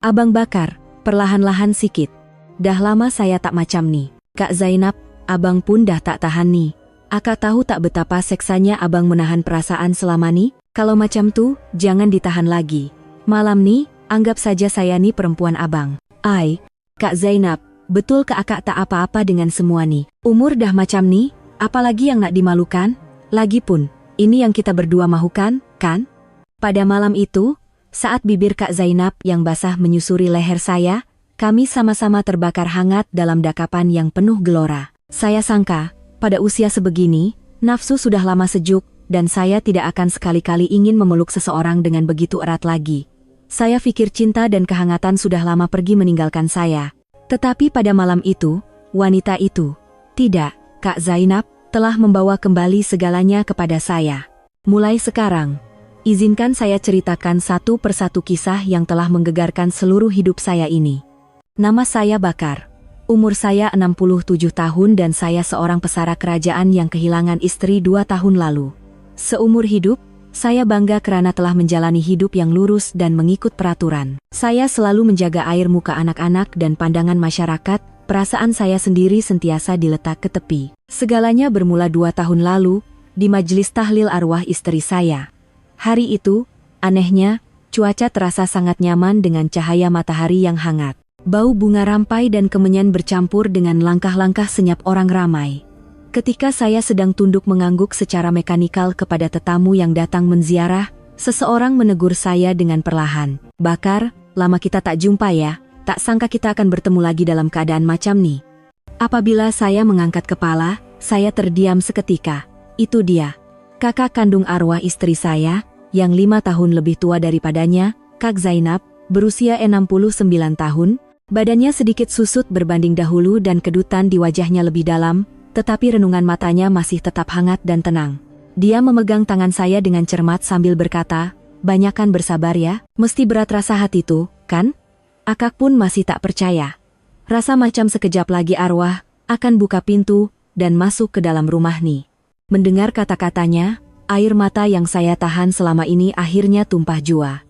Abang Bakar, perlahan-lahan sikit. Dah lama saya tak macam nih. Kak Zainab, abang pun dah tak tahan nih. Akak tahu tak betapa seksanya abang menahan perasaan selama nih? Kalau macam tuh, jangan ditahan lagi. Malam nih, anggap saja saya nih perempuan abang. Kak Zainab, betul ke akak tak apa-apa dengan semua nih? Umur dah macam nih, apalagi yang nak dimalukan? Lagipun, ini yang kita berdua mahukan, kan? Pada malam itu, saat bibir Kak Zainab yang basah menyusuri leher saya, kami sama-sama terbakar hangat dalam dakapan yang penuh gelora. Saya sangka, pada usia sebegini, nafsu sudah lama sejuk, dan saya tidak akan sekali-kali ingin memeluk seseorang dengan begitu erat lagi. Saya pikir cinta dan kehangatan sudah lama pergi meninggalkan saya. Tetapi pada malam itu, wanita itu, tidak, Kak Zainab, telah membawa kembali segalanya kepada saya. Mulai sekarang, izinkan saya ceritakan satu persatu kisah yang telah menggegarkan seluruh hidup saya ini. Nama saya Bakar. Umur saya 67 tahun dan saya seorang pesara kerajaan yang kehilangan istri 2 tahun lalu. Seumur hidup, saya bangga karena telah menjalani hidup yang lurus dan mengikut peraturan. Saya selalu menjaga air muka anak-anak dan pandangan masyarakat, perasaan saya sendiri sentiasa diletak ke tepi. Segalanya bermula 2 tahun lalu, di majelis tahlil arwah istri saya. Hari itu, anehnya, cuaca terasa sangat nyaman dengan cahaya matahari yang hangat. Bau bunga rampai dan kemenyan bercampur dengan langkah-langkah senyap orang ramai. Ketika saya sedang tunduk mengangguk secara mekanikal kepada tetamu yang datang menziarah, seseorang menegur saya dengan perlahan. Bakar, lama kita tak jumpa ya, tak sangka kita akan bertemu lagi dalam keadaan macam nih. Apabila saya mengangkat kepala, saya terdiam seketika. Itu dia, kakak kandung arwah istri saya, yang 5 tahun lebih tua daripadanya, Kak Zainab, berusia 69 tahun, badannya sedikit susut berbanding dahulu dan kedutan di wajahnya lebih dalam, tetapi renungan matanya masih tetap hangat dan tenang. Dia memegang tangan saya dengan cermat sambil berkata, "Banyakan bersabar ya, mesti berat rasa hati tuh, kan?" Akak pun masih tak percaya. Rasa macam sekejap lagi arwah akan buka pintu dan masuk ke dalam rumah nih. Mendengar kata-katanya, air mata yang saya tahan selama ini akhirnya tumpah jua.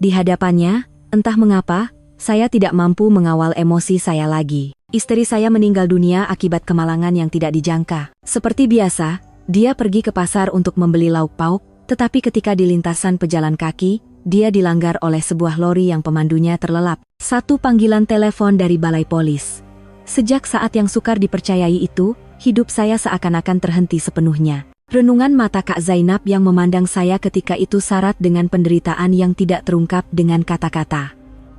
Di hadapannya, entah mengapa, saya tidak mampu mengawal emosi saya lagi. Istri saya meninggal dunia akibat kemalangan yang tidak dijangka. Seperti biasa, dia pergi ke pasar untuk membeli lauk pauk, tetapi ketika di lintasan pejalan kaki, dia dilanggar oleh sebuah lori yang pemandunya terlelap. Satu panggilan telepon dari balai polis. Sejak saat yang sukar dipercayai itu, hidup saya seakan-akan terhenti sepenuhnya. Renungan mata Kak Zainab yang memandang saya ketika itu syarat dengan penderitaan yang tidak terungkap dengan kata-kata.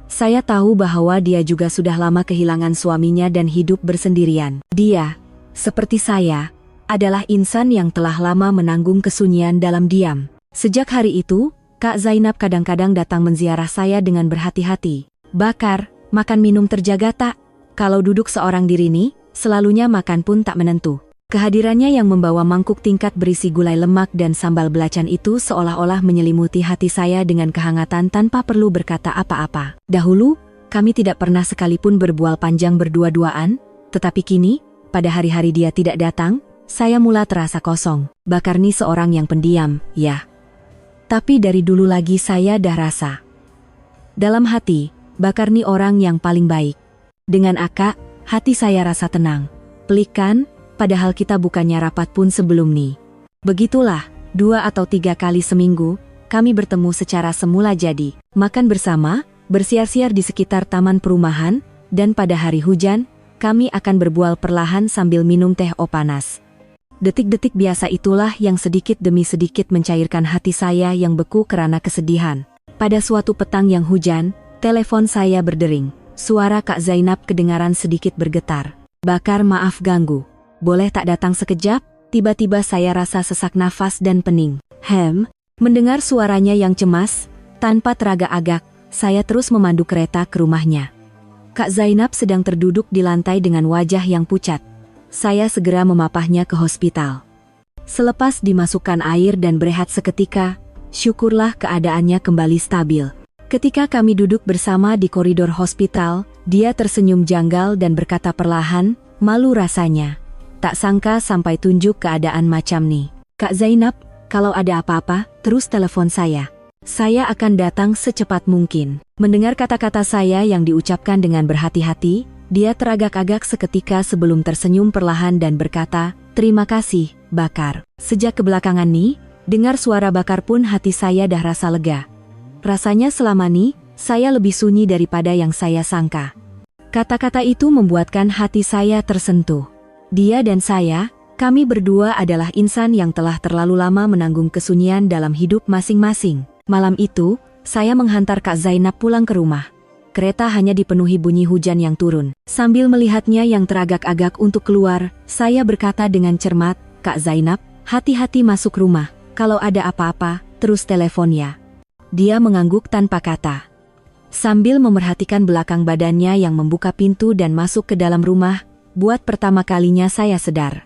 Saya tahu bahwa dia juga sudah lama kehilangan suaminya dan hidup bersendirian. Dia, seperti saya, adalah insan yang telah lama menanggung kesunyian dalam diam. Sejak hari itu, Kak Zainab kadang-kadang datang menziarah saya dengan berhati-hati. "Bakar, makan minum terjaga tak? Kalau duduk seorang diri nih, selalunya makan pun tak menentu." Kehadirannya yang membawa mangkuk tingkat berisi gulai lemak dan sambal belacan itu seolah-olah menyelimuti hati saya dengan kehangatan tanpa perlu berkata apa-apa. Dahulu, kami tidak pernah sekalipun berbual panjang berdua-duaan, tetapi kini, pada hari-hari dia tidak datang, saya mula terasa kosong. Bakar nih seorang yang pendiam, ya. Tapi dari dulu lagi saya dah rasa. Dalam hati, Bakar nih orang yang paling baik. Dengan akak, hati saya rasa tenang. Pelik kan? Padahal kita bukannya rapat pun sebelum nih. Begitulah, 2 atau 3 kali seminggu, kami bertemu secara semula jadi. Makan bersama, bersiar-siar di sekitar taman perumahan, dan pada hari hujan, kami akan berbual perlahan sambil minum teh panas. Detik-detik biasa itulah yang sedikit demi sedikit mencairkan hati saya yang beku karena kesedihan. Pada suatu petang yang hujan, telepon saya berdering. Suara Kak Zainab kedengaran sedikit bergetar. "Bakar, maaf ganggu. Boleh tak datang sekejap?" Tiba-tiba saya rasa sesak nafas dan pening. Mendengar suaranya yang cemas, tanpa teragak-agak, saya terus memandu kereta ke rumahnya. Kak Zainab sedang terduduk di lantai dengan wajah yang pucat. Saya segera memapahnya ke hospital. Selepas dimasukkan air dan berehat seketika, syukurlah keadaannya kembali stabil. Ketika kami duduk bersama di koridor hospital, dia tersenyum janggal dan berkata perlahan, malu rasanya. Tak sangka sampai tunjuk keadaan macam nih. "Kak Zainab, kalau ada apa-apa, terus telepon saya." Saya akan datang secepat mungkin. Mendengar kata-kata saya yang diucapkan dengan berhati-hati, dia teragak-agak seketika sebelum tersenyum perlahan dan berkata, "Terima kasih, Bakar." Sejak kebelakangan nih, dengar suara Bakar pun hati saya dah rasa lega. Rasanya selama ini, saya lebih sunyi daripada yang saya sangka. Kata-kata itu membuatkan hati saya tersentuh. Dia dan saya, kami berdua adalah insan yang telah terlalu lama menanggung kesunyian dalam hidup masing-masing. Malam itu, saya menghantar Kak Zainab pulang ke rumah. Kereta hanya dipenuhi bunyi hujan yang turun. Sambil melihatnya yang teragak-agak untuk keluar, saya berkata dengan cermat, "Kak Zainab, hati-hati masuk rumah. Kalau ada apa-apa, terus telepon ya." Dia mengangguk tanpa kata. Sambil memerhatikan belakang badannya yang membuka pintu dan masuk ke dalam rumah, buat pertama kalinya saya sedar.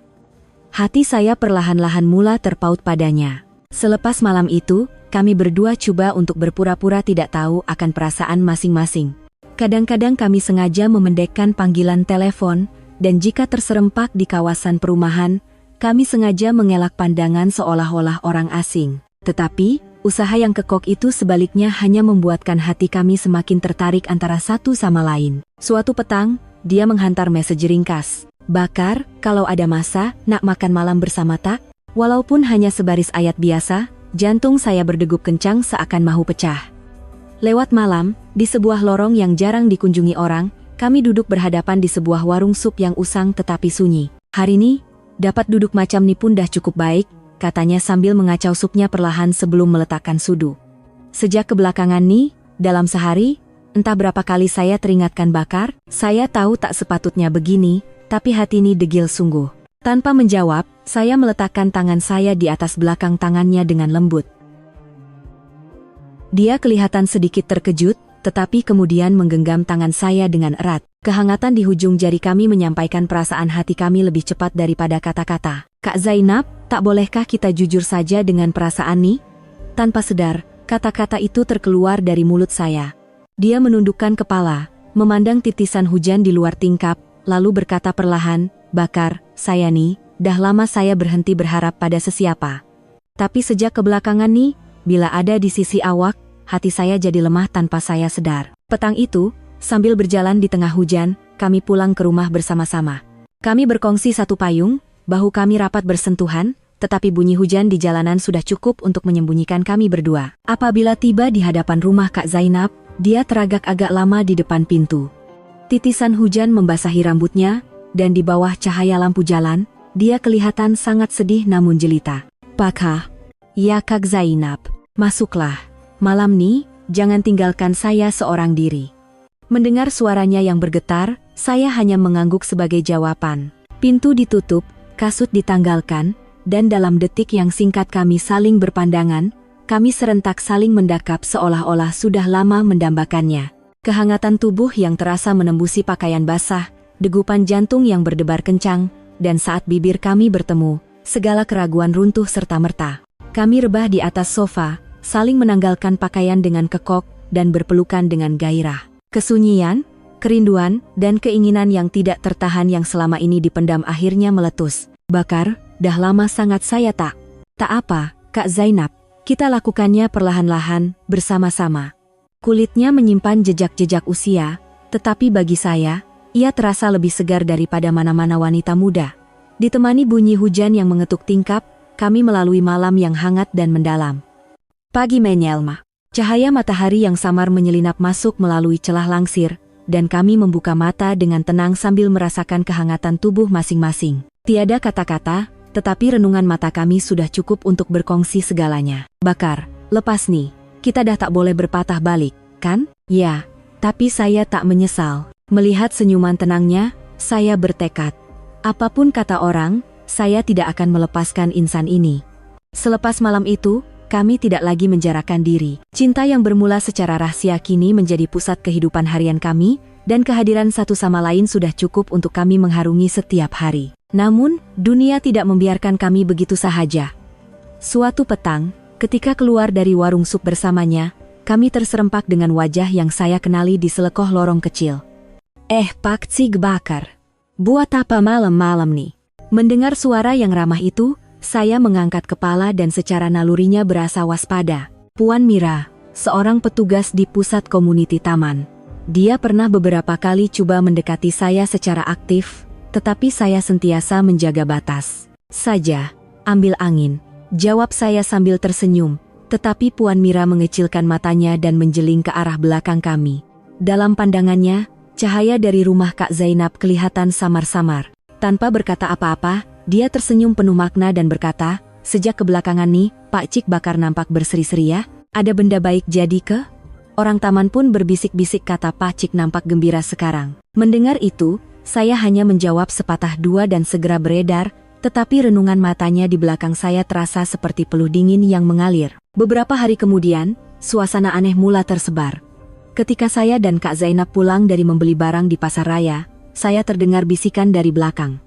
Hati saya perlahan-lahan mula terpaut padanya. Selepas malam itu, kami berdua coba untuk berpura-pura tidak tahu akan perasaan masing-masing. Kadang-kadang kami sengaja memendekkan panggilan telepon, dan jika terserempak di kawasan perumahan, kami sengaja mengelak pandangan seolah-olah orang asing. Tetapi, usaha yang kekok itu sebaliknya hanya membuatkan hati kami semakin tertarik antara satu sama lain. Suatu petang, dia menghantar mesej ringkas. "Bakar, kalau ada masa, nak makan malam bersama tak?" Walaupun hanya sebaris ayat biasa, jantung saya berdegup kencang seakan mahu pecah. Lewat malam, di sebuah lorong yang jarang dikunjungi orang, kami duduk berhadapan di sebuah warung sup yang usang tetapi sunyi. "Hari ini, dapat duduk macam ni pun dah cukup baik," katanya sambil mengacau supnya perlahan sebelum meletakkan sudu. "Sejak kebelakangan ni, dalam sehari, entah berapa kali saya teringatkan Bakar, saya tahu tak sepatutnya begini, tapi hati ni degil sungguh." Tanpa menjawab, saya meletakkan tangan saya di atas belakang tangannya dengan lembut. Dia kelihatan sedikit terkejut, tetapi kemudian menggenggam tangan saya dengan erat. Kehangatan di hujung jari kami menyampaikan perasaan hati kami lebih cepat daripada kata-kata. "Kak Zainab, tak bolehkah kita jujur saja dengan perasaan ni?" Tanpa sadar, kata-kata itu terkeluar dari mulut saya. Dia menundukkan kepala, memandang titisan hujan di luar tingkap, lalu berkata perlahan, "Bakar, saya nih, dah lama saya berhenti berharap pada sesiapa. Tapi sejak kebelakangan nih, bila ada di sisi awak, hati saya jadi lemah tanpa saya sadar." Petang itu, sambil berjalan di tengah hujan, kami pulang ke rumah bersama-sama. Kami berkongsi satu payung, bahu kami rapat bersentuhan, tetapi bunyi hujan di jalanan sudah cukup untuk menyembunyikan kami berdua. Apabila tiba di hadapan rumah Kak Zainab, dia teragak agak lama di depan pintu. Titisan hujan membasahi rambutnya, dan di bawah cahaya lampu jalan, dia kelihatan sangat sedih namun jelita. "Pakah?" "Ya Kak Zainab, masuklah. Malam nih, jangan tinggalkan saya seorang diri." Mendengar suaranya yang bergetar, saya hanya mengangguk sebagai jawaban. Pintu ditutup, kasut ditanggalkan, dan dalam detik yang singkat kami saling berpandangan, kami serentak saling mendakap seolah-olah sudah lama mendambakannya. Kehangatan tubuh yang terasa menembusi pakaian basah, degupan jantung yang berdebar kencang, dan saat bibir kami bertemu, segala keraguan runtuh serta-merta. Kami rebah di atas sofa, saling menanggalkan pakaian dengan kekok, dan berpelukan dengan gairah. Kesunyian, kerinduan, dan keinginan yang tidak tertahan yang selama ini dipendam akhirnya meletus. "Bakar, dah lama sangat saya tak apa, Kak Zainab. Kita lakukannya perlahan-lahan, bersama-sama." Kulitnya menyimpan jejak-jejak usia, tetapi bagi saya, ia terasa lebih segar daripada mana-mana wanita muda. Ditemani bunyi hujan yang mengetuk tingkap, kami melalui malam yang hangat dan mendalam. Pagi menyelma. Cahaya matahari yang samar menyelinap masuk melalui celah langsir, dan kami membuka mata dengan tenang sambil merasakan kehangatan tubuh masing-masing. Tiada kata-kata, tetapi renungan mata kami sudah cukup untuk berkongsi segalanya. "Bakar, lepas nih, kita dah tak boleh berpatah balik, kan?" "Ya, tapi saya tak menyesal." Melihat senyuman tenangnya, saya bertekad. Apapun kata orang, saya tidak akan melepaskan insan ini. Selepas malam itu, kami tidak lagi menjarakan diri. Cinta yang bermula secara rahasia kini menjadi pusat kehidupan harian kami, dan kehadiran satu sama lain sudah cukup untuk kami mengharungi setiap hari. Namun, dunia tidak membiarkan kami begitu sahaja. Suatu petang, ketika keluar dari warung sup bersamanya, kami terserempak dengan wajah yang saya kenali di selekoh lorong kecil. Pak Cig Bakar, buat apa malam-malam nih?" Mendengar suara yang ramah itu, saya mengangkat kepala dan secara nalurinya berasa waspada. "Puan Mira, seorang petugas di pusat komuniti taman. Dia pernah beberapa kali coba mendekati saya secara aktif, tetapi saya sentiasa menjaga batas. Saja, ambil angin, jawab saya sambil tersenyum, tetapi Puan Mira mengecilkan matanya dan menjeling ke arah belakang kami. Dalam pandangannya, cahaya dari rumah Kak Zainab kelihatan samar-samar. Tanpa berkata apa-apa, dia tersenyum penuh makna dan berkata, "Sejak kebelakangan nih, Pak Cik Bakar nampak berseri-seri ya. Ada benda baik jadi ke?" Orang taman pun berbisik-bisik kata Pak Cik nampak gembira sekarang. Mendengar itu, saya hanya menjawab sepatah dua dan segera beredar, tetapi renungan matanya di belakang saya terasa seperti peluh dingin yang mengalir. Beberapa hari kemudian, suasana aneh mula tersebar. Ketika saya dan Kak Zainab pulang dari membeli barang di pasar raya, saya terdengar bisikan dari belakang.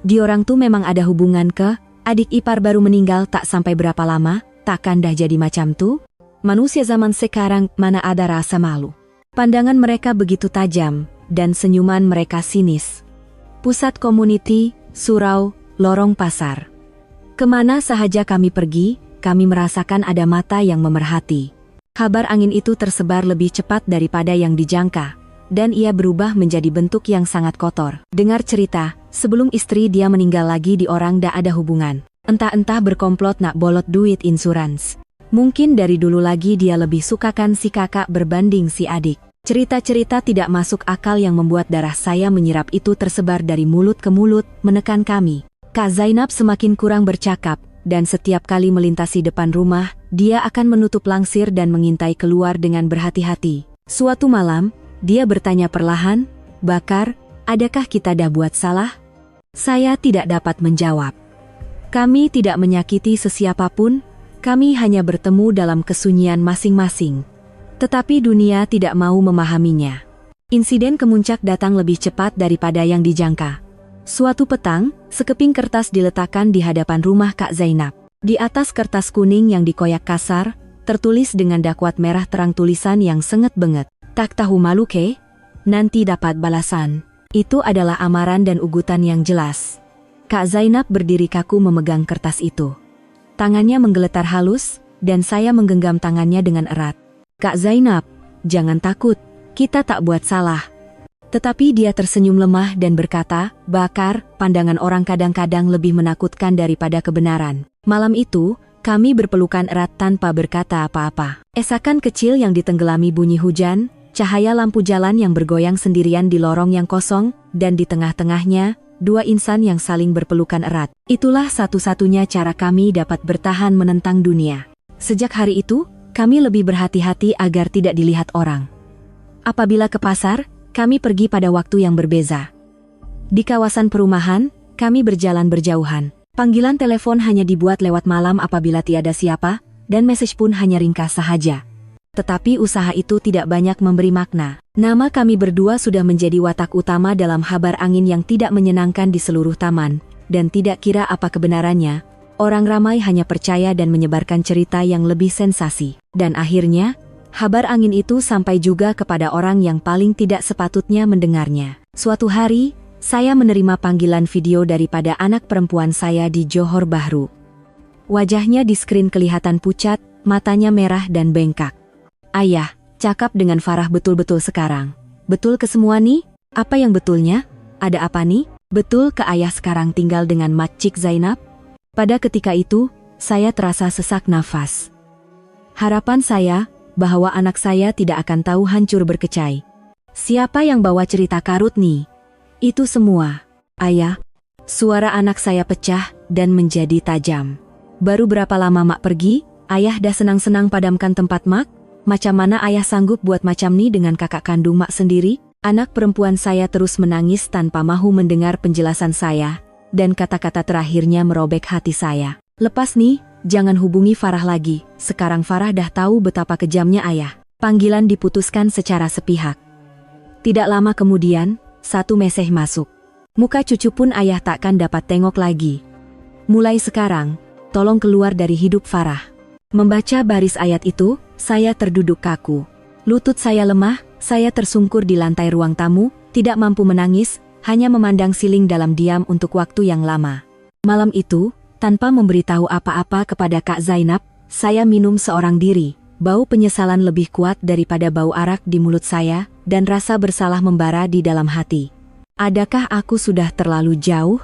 Diorang tuh memang ada hubungan ke? Adik ipar baru meninggal tak sampai berapa lama, takkan dah jadi macam tuh? Manusia zaman sekarang mana ada rasa malu. Pandangan mereka begitu tajam, dan senyuman mereka sinis. Pusat komuniti, surau, lorong pasar. Kemana sahaja kami pergi, kami merasakan ada mata yang memerhati. Kabar angin itu tersebar lebih cepat daripada yang dijangka, dan ia berubah menjadi bentuk yang sangat kotor. Dengar cerita, sebelum istri dia meninggal lagi di orang dak ada hubungan. Entah-entah berkomplot nak bolot duit insurans. Mungkin dari dulu lagi dia lebih sukakan si kakak berbanding si adik. Cerita-cerita tidak masuk akal yang membuat darah saya menyerap itu tersebar dari mulut ke mulut, menekan kami. Kak Zainab semakin kurang bercakap, dan setiap kali melintasi depan rumah, dia akan menutup langsir dan mengintai keluar dengan berhati-hati. Suatu malam, dia bertanya perlahan, "Bakar, adakah kita dah buat salah?" Saya tidak dapat menjawab. Kami tidak menyakiti sesiapapun, kami hanya bertemu dalam kesunyian masing-masing. Tetapi dunia tidak mau memahaminya. Insiden kemuncak datang lebih cepat daripada yang dijangka. Suatu petang, sekeping kertas diletakkan di hadapan rumah Kak Zainab. Di atas kertas kuning yang dikoyak kasar, tertulis dengan dakwat merah terang tulisan yang senget benget. "Tak tahu malu ke? Nanti dapat balasan." Itu adalah amaran dan ugutan yang jelas. Kak Zainab berdiri kaku memegang kertas itu. Tangannya menggeletar halus, dan saya menggenggam tangannya dengan erat. "Kak Zainab, jangan takut, kita tak buat salah." Tetapi dia tersenyum lemah dan berkata, "Bakar, pandangan orang kadang-kadang lebih menakutkan daripada kebenaran." Malam itu, kami berpelukan erat tanpa berkata apa-apa. Esakan kecil yang ditenggelami bunyi hujan, cahaya lampu jalan yang bergoyang sendirian di lorong yang kosong, dan di tengah-tengahnya, dua insan yang saling berpelukan erat. Itulah satu-satunya cara kami dapat bertahan menentang dunia. Sejak hari itu, kami lebih berhati-hati agar tidak dilihat orang. Apabila ke pasar, kami pergi pada waktu yang berbeza. Di kawasan perumahan, kami berjalan berjauhan. Panggilan telepon hanya dibuat lewat malam apabila tiada siapa, dan message pun hanya ringkas sahaja. Tetapi usaha itu tidak banyak memberi makna. Nama kami berdua sudah menjadi watak utama dalam habar angin yang tidak menyenangkan di seluruh taman, dan tidak kira apa kebenarannya, orang ramai hanya percaya dan menyebarkan cerita yang lebih sensasi. Dan akhirnya, habar angin itu sampai juga kepada orang yang paling tidak sepatutnya mendengarnya. Suatu hari, saya menerima panggilan video daripada anak perempuan saya di Johor Bahru. Wajahnya di skrin kelihatan pucat, matanya merah dan bengkak. "Ayah, cakap dengan Farah betul-betul sekarang. Betul ke semua nih? Apa yang betulnya? Ada apa nih? Betul ke ayah sekarang tinggal dengan Mak Cik Zainab?" Pada ketika itu, saya terasa sesak nafas. Harapan saya, bahwa anak saya tidak akan tahu hancur berkecai. Siapa yang bawa cerita karut nih? Itu semua. "Ayah." Suara anak saya pecah dan menjadi tajam. "Baru berapa lama Mak pergi, ayah dah senang-senang padamkan tempat Mak? Macam mana ayah sanggup buat macam ni dengan kakak kandung Mak sendiri?" Anak perempuan saya terus menangis tanpa mahu mendengar penjelasan saya, dan kata-kata terakhirnya merobek hati saya. "Lepas nih, jangan hubungi Farah lagi. Sekarang Farah dah tahu betapa kejamnya ayah." Panggilan diputuskan secara sepihak. Tidak lama kemudian, satu mesej masuk. "Muka cucu pun ayah takkan dapat tengok lagi. Mulai sekarang, tolong keluar dari hidup Farah." Membaca baris ayat itu, saya terduduk kaku. Lutut saya lemah, saya tersungkur di lantai ruang tamu, tidak mampu menangis, hanya memandang siling dalam diam untuk waktu yang lama. Malam itu, tanpa memberitahu apa-apa kepada Kak Zainab, saya minum seorang diri, bau penyesalan lebih kuat daripada bau arak di mulut saya, dan rasa bersalah membara di dalam hati. Adakah aku sudah terlalu jauh?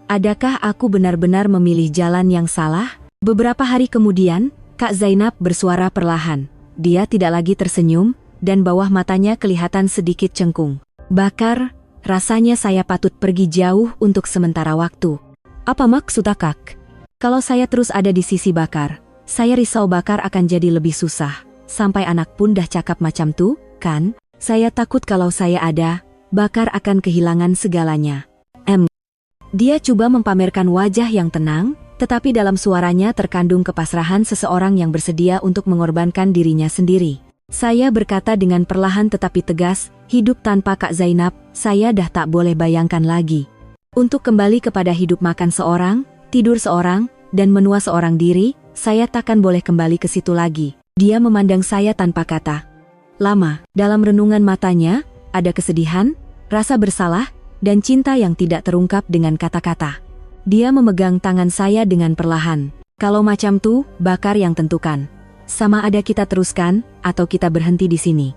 Adakah aku benar-benar memilih jalan yang salah? Beberapa hari kemudian, Kak Zainab bersuara perlahan. Dia tidak lagi tersenyum, dan bawah matanya kelihatan sedikit cengkung. Bakar, rasanya saya patut pergi jauh untuk sementara waktu. Apa maksud Kak? Kalau saya terus ada di sisi Bakar, saya risau Bakar akan jadi lebih susah. Sampai anak pun dah cakap macam tuh, kan? Saya takut kalau saya ada, Bakar akan kehilangan segalanya. Dia coba mempamerkan wajah yang tenang, tetapi dalam suaranya terkandung kepasrahan seseorang yang bersedia untuk mengorbankan dirinya sendiri. Saya berkata dengan perlahan tetapi tegas, hidup tanpa Kak Zainab, saya dah tak boleh bayangkan lagi. Untuk kembali kepada hidup makan seorang, tidur seorang, dan menua seorang diri, saya takkan boleh kembali ke situ lagi. Dia memandang saya tanpa kata. Lama, dalam renungan matanya, ada kesedihan, rasa bersalah, dan cinta yang tidak terungkap dengan kata-kata. Dia memegang tangan saya dengan perlahan. Kalau macam tuh, Bakar yang tentukan. Sama ada kita teruskan, atau kita berhenti di sini.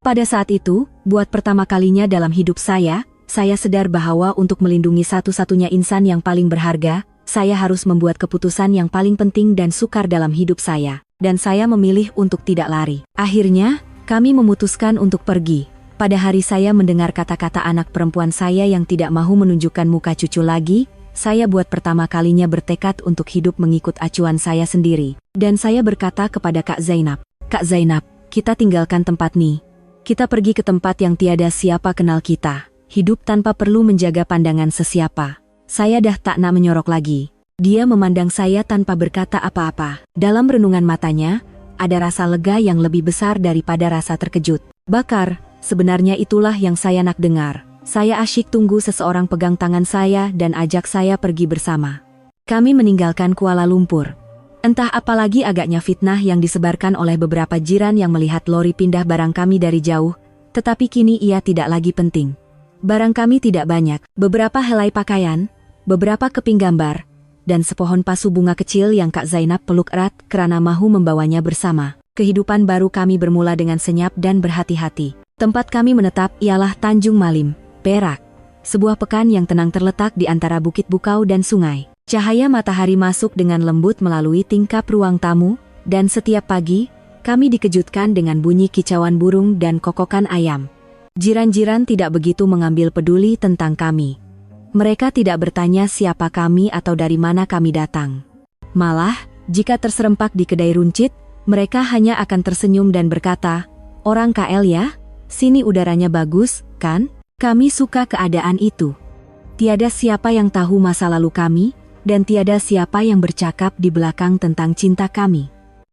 Pada saat itu, buat pertama kalinya dalam hidup saya sadar bahwa untuk melindungi satu-satunya insan yang paling berharga, saya harus membuat keputusan yang paling penting dan sukar dalam hidup saya. Dan saya memilih untuk tidak lari. Akhirnya, kami memutuskan untuk pergi. Pada hari saya mendengar kata-kata anak perempuan saya yang tidak mau menunjukkan muka cucu lagi, saya buat pertama kalinya bertekad untuk hidup mengikut acuan saya sendiri. Dan saya berkata kepada Kak Zainab, Kak Zainab, kita tinggalkan tempat nih. Kita pergi ke tempat yang tiada siapa kenal kita. Hidup tanpa perlu menjaga pandangan sesiapa. Saya dah tak nak menyorok lagi. Dia memandang saya tanpa berkata apa-apa. Dalam renungan matanya, ada rasa lega yang lebih besar daripada rasa terkejut. Bakar, sebenarnya itulah yang saya nak dengar. Saya asyik tunggu seseorang pegang tangan saya dan ajak saya pergi bersama. Kami meninggalkan Kuala Lumpur. Entah apalagi agaknya fitnah yang disebarkan oleh beberapa jiran yang melihat lori pindah barang kami dari jauh, tetapi kini ia tidak lagi penting. Barang kami tidak banyak, beberapa helai pakaian, beberapa keping gambar, dan sepohon pasu bunga kecil yang Kak Zainab peluk erat kerana mahu membawanya bersama. Kehidupan baru kami bermula dengan senyap dan berhati-hati. Tempat kami menetap ialah Tanjung Malim, Perak. Sebuah pekan yang tenang terletak di antara Bukit Bukau dan sungai. Cahaya matahari masuk dengan lembut melalui tingkap ruang tamu, dan setiap pagi, kami dikejutkan dengan bunyi kicauan burung dan kokokan ayam. Jiran-jiran tidak begitu mengambil peduli tentang kami. Mereka tidak bertanya siapa kami atau dari mana kami datang. Malah, jika terserempak di kedai runcit, mereka hanya akan tersenyum dan berkata, "Orang KL ya? Sini udaranya bagus, kan?" Kami suka keadaan itu. Tiada siapa yang tahu masa lalu kami, dan tiada siapa yang bercakap di belakang tentang cinta kami.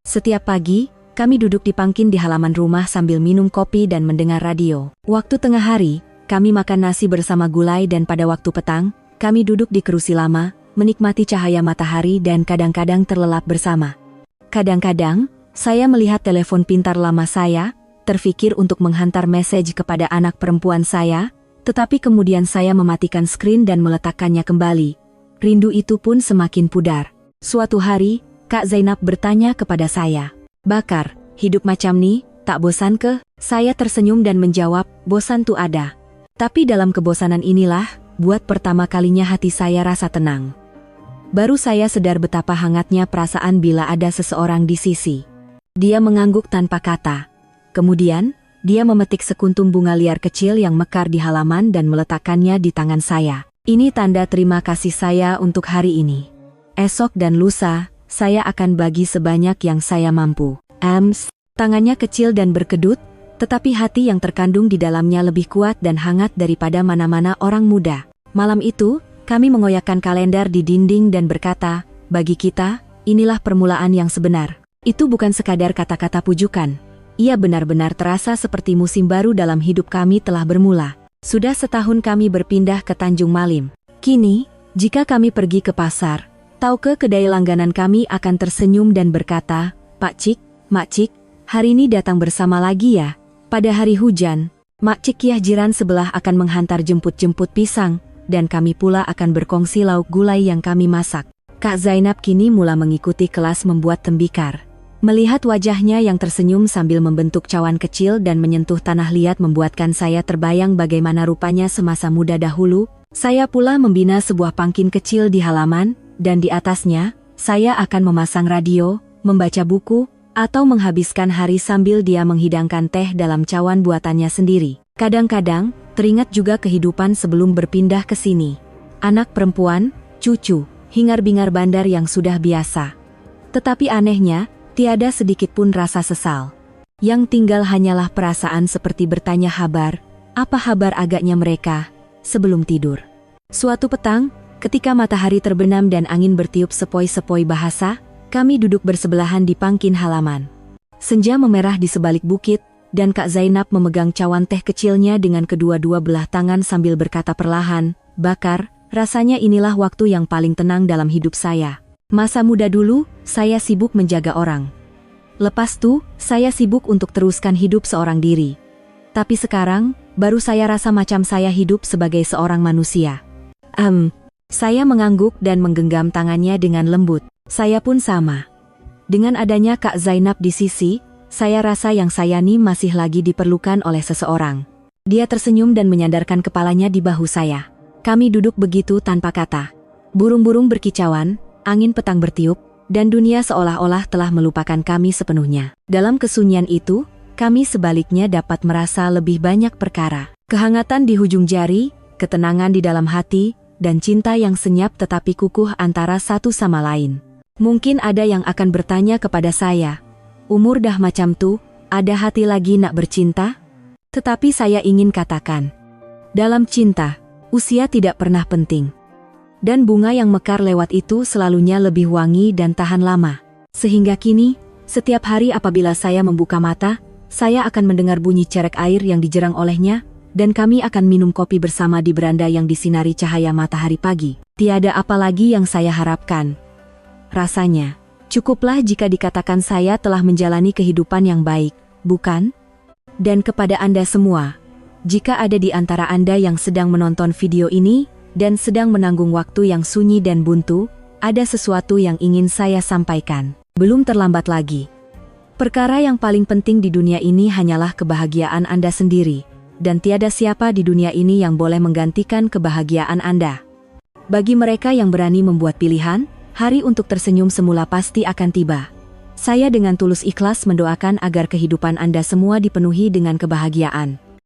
Setiap pagi, kami duduk di pangkin di halaman rumah sambil minum kopi dan mendengar radio. Waktu tengah hari, kami makan nasi bersama gulai dan pada waktu petang, kami duduk di kerusi lama, menikmati cahaya matahari dan kadang-kadang terlelap bersama. Kadang-kadang, saya melihat telepon pintar lama saya, terfikir untuk menghantar mesej kepada anak perempuan saya, tetapi kemudian saya mematikan skrin dan meletakkannya kembali. Rindu itu pun semakin pudar. Suatu hari, Kak Zainab bertanya kepada saya, "Bakar, hidup macam nih, tak bosan ke?" Saya tersenyum dan menjawab, "Bosan tuh ada." Tapi dalam kebosanan inilah, buat pertama kalinya hati saya rasa tenang. Baru saya sadar betapa hangatnya perasaan bila ada seseorang di sisi. Dia mengangguk tanpa kata. Kemudian, dia memetik sekuntum bunga liar kecil yang mekar di halaman dan meletakkannya di tangan saya. Ini tanda terima kasih saya untuk hari ini. Esok dan lusa, saya akan bagi sebanyak yang saya mampu. Tangannya kecil dan berkedut, tetapi hati yang terkandung di dalamnya lebih kuat dan hangat daripada mana-mana orang muda. Malam itu, kami mengoyakkan kalender di dinding dan berkata, "Bagi kita, inilah permulaan yang sebenar." Itu bukan sekadar kata-kata pujukan. Ia benar-benar terasa seperti musim baru dalam hidup kami telah bermula. Sudah setahun kami berpindah ke Tanjung Malim. Kini, jika kami pergi ke pasar, tauke kedai langganan kami akan tersenyum dan berkata, "Pak Cik, Mak Cik, hari ini datang bersama lagi ya?" Pada hari hujan, Mak Cik Yah jiran sebelah akan menghantar jemput-jemput pisang, dan kami pula akan berkongsi lauk gulai yang kami masak. Kak Zainab kini mula mengikuti kelas membuat tembikar. Melihat wajahnya yang tersenyum sambil membentuk cawan kecil dan menyentuh tanah liat membuatkan saya terbayang bagaimana rupanya semasa muda dahulu. Saya pula membina sebuah pangkin kecil di halaman, dan di atasnya, saya akan memasang radio, membaca buku, atau menghabiskan hari sambil dia menghidangkan teh dalam cawan buatannya sendiri. Kadang-kadang, teringat juga kehidupan sebelum berpindah ke sini. Anak perempuan, cucu, hingar-bingar bandar yang sudah biasa. Tetapi anehnya, tiada sedikit pun rasa sesal. Yang tinggal hanyalah perasaan seperti bertanya kabar, apa kabar agaknya mereka, sebelum tidur. Suatu petang, ketika matahari terbenam dan angin bertiup sepoi-sepoi bahasa, kami duduk bersebelahan di pangkin halaman. Senja memerah di sebalik bukit, dan Kak Zainab memegang cawan teh kecilnya dengan kedua-dua belah tangan sambil berkata perlahan, "Bakar, rasanya inilah waktu yang paling tenang dalam hidup saya. Masa muda dulu, saya sibuk menjaga orang. Lepas itu, saya sibuk untuk teruskan hidup seorang diri. Tapi sekarang, baru saya rasa macam saya hidup sebagai seorang manusia." Saya mengangguk dan menggenggam tangannya dengan lembut. Saya pun sama. Dengan adanya Kak Zainab di sisi, saya rasa yang saya ini masih lagi diperlukan oleh seseorang. Dia tersenyum dan menyandarkan kepalanya di bahu saya. Kami duduk begitu tanpa kata. Burung-burung berkicauan, angin petang bertiup, dan dunia seolah-olah telah melupakan kami sepenuhnya. Dalam kesunyian itu, kami sebaliknya dapat merasa lebih banyak perkara. Kehangatan di hujung jari, ketenangan di dalam hati, dan cinta yang senyap tetapi kukuh antara satu sama lain. Mungkin ada yang akan bertanya kepada saya, umur dah macam tuh, ada hati lagi nak bercinta? Tetapi saya ingin katakan, dalam cinta, usia tidak pernah penting. Dan bunga yang mekar lewat itu selalunya lebih wangi dan tahan lama. Sehingga kini, setiap hari apabila saya membuka mata, saya akan mendengar bunyi cerek air yang dijerang olehnya, dan kami akan minum kopi bersama di beranda yang disinari cahaya matahari pagi. Tiada apa lagi yang saya harapkan. Rasanya, cukuplah jika dikatakan saya telah menjalani kehidupan yang baik, bukan? Dan kepada Anda semua, jika ada di antara Anda yang sedang menonton video ini, dan sedang menanggung waktu yang sunyi dan buntu, ada sesuatu yang ingin saya sampaikan. Belum terlambat lagi. Perkara yang paling penting di dunia ini hanyalah kebahagiaan Anda sendiri, dan tiada siapa di dunia ini yang boleh menggantikan kebahagiaan Anda. Bagi mereka yang berani membuat pilihan, hari untuk tersenyum semula pasti akan tiba. Saya dengan tulus ikhlas mendoakan agar kehidupan Anda semua dipenuhi dengan kebahagiaan.